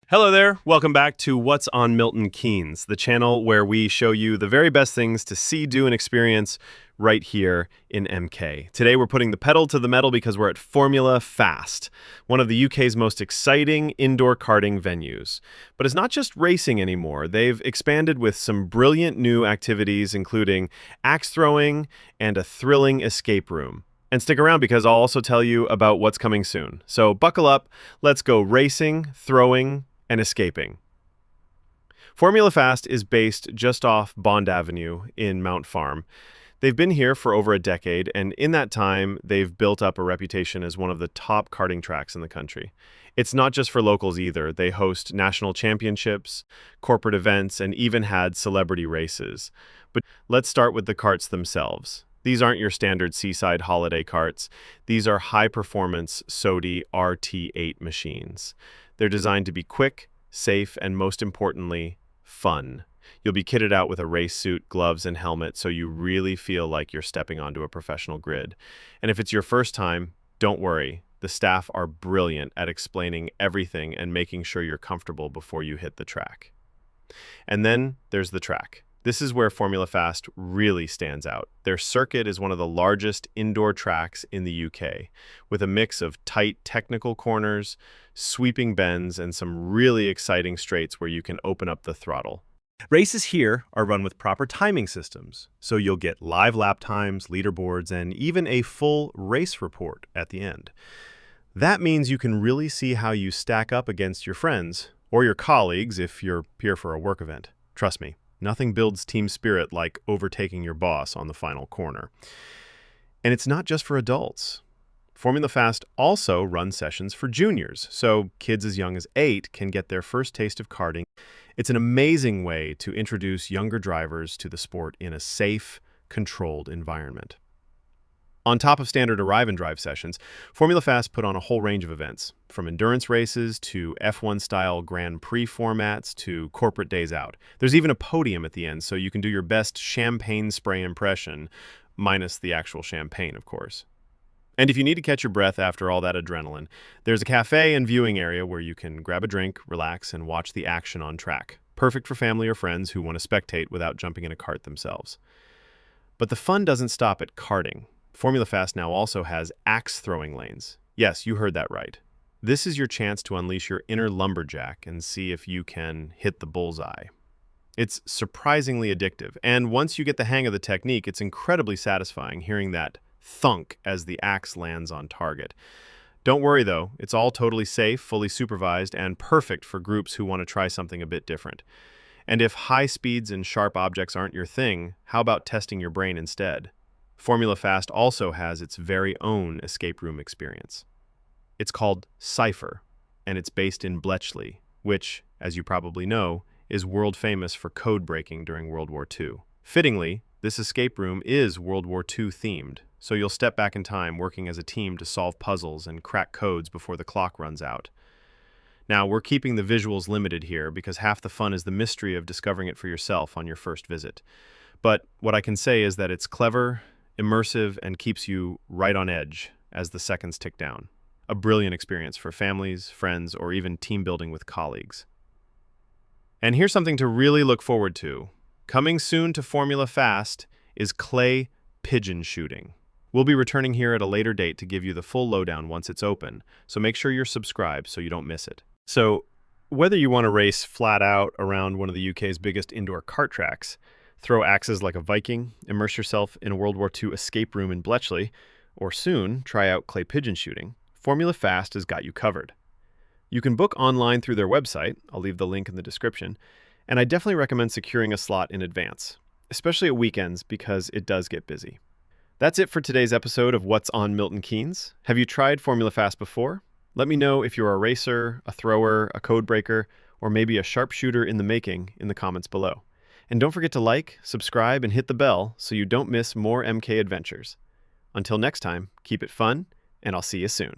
Hello there, welcome back to What's on Milton Keynes, the channel where we show you the very best things to see, do, and experience right here in MK. Today we're putting the pedal to the metal because we're at Formula Fast, one of the UK's most exciting indoor karting venues. But it's not just racing anymore. They've expanded with some brilliant new activities, including axe throwing and a thrilling escape room. And stick around because I'll also tell you about what's coming soon. So buckle up, let's go racing, throwing, and escaping. Formula Fast is based just off Bond Avenue in Mount Farm. They've been here for over a decade, and in that time, they've built up a reputation as one of the top karting tracks in the country. It's not just for locals either. They host national championships, corporate events, and even had celebrity races. But let's start with the karts themselves. These aren't your standard seaside holiday karts. These are high-performance Sodi RT8 machines. They're designed to be quick, safe, and most importantly, fun. You'll be kitted out with a race suit, gloves, and helmet so you really feel like you're stepping onto a professional grid. And if it's your first time, don't worry. The staff are brilliant at explaining everything and making sure you're comfortable before you hit the track. And then there's the track. This is where Formula Fast really stands out. Their circuit is one of the largest indoor tracks in the UK, with a mix of tight technical corners, sweeping bends, and some really exciting straights where you can open up the throttle. Races here are run with proper timing systems, so you'll get live lap times, leaderboards, and even a full race report at the end. That means you can really see how you stack up against your friends, or your colleagues if you're here for a work event. Trust me. Nothing builds team spirit like overtaking your boss on the final corner. And it's not just for adults. Formula Fast also runs sessions for juniors, so kids as young as 8 can get their first taste of karting. It's an amazing way to introduce younger drivers to the sport in a safe, controlled environment. On top of standard arrive and drive sessions, Formula Fast put on a whole range of events, from endurance races to F1-style Grand Prix formats to corporate days out. There's even a podium at the end, so you can do your best champagne spray impression, minus the actual champagne, of course. And if you need to catch your breath after all that adrenaline, there's a cafe and viewing area where you can grab a drink, relax, and watch the action on track. Perfect for family or friends who want to spectate without jumping in a kart themselves. But the fun doesn't stop at karting. Formula Fast now also has axe throwing lanes. Yes, you heard that right. This is your chance to unleash your inner lumberjack and see if you can hit the bullseye. It's surprisingly addictive, and once you get the hang of the technique, it's incredibly satisfying hearing that thunk as the axe lands on target. Don't worry though, it's all totally safe, fully supervised, and perfect for groups who want to try something a bit different. And if high speeds and sharp objects aren't your thing, how about testing your brain instead? Formula Fast also has its very own escape room experience. It's called Cipher, and it's based in Bletchley, which, as you probably know, is world famous for code breaking during World War II. Fittingly, this escape room is World War II themed, so you'll step back in time working as a team to solve puzzles and crack codes before the clock runs out. Now, we're keeping the visuals limited here because half the fun is the mystery of discovering it for yourself on your first visit. But what I can say is that it's clever, immersive, and keeps you right on edge as the seconds tick down. A brilliant experience for families, friends, or even team building with colleagues. And here's something to really look forward to. Coming soon to Formula Fast is clay pigeon shooting. We'll be returning here at a later date to give you the full lowdown once it's open, so make sure you're subscribed so you don't miss it. So, whether you want to race flat out around one of the UK's biggest indoor kart tracks, throw axes like a Viking, immerse yourself in a World War II escape room in Bletchley, or soon try out clay pigeon shooting, Formula Fast has got you covered. You can book online through their website, I'll leave the link in the description, and I definitely recommend securing a slot in advance, especially at weekends because it does get busy. That's it for today's episode of What's on Milton Keynes. Have you tried Formula Fast before? Let me know if you're a racer, a thrower, a codebreaker, or maybe a sharpshooter in the making in the comments below. And don't forget to like, subscribe, and hit the bell so you don't miss more MK adventures. Until next time, keep it fun, and I'll see you soon.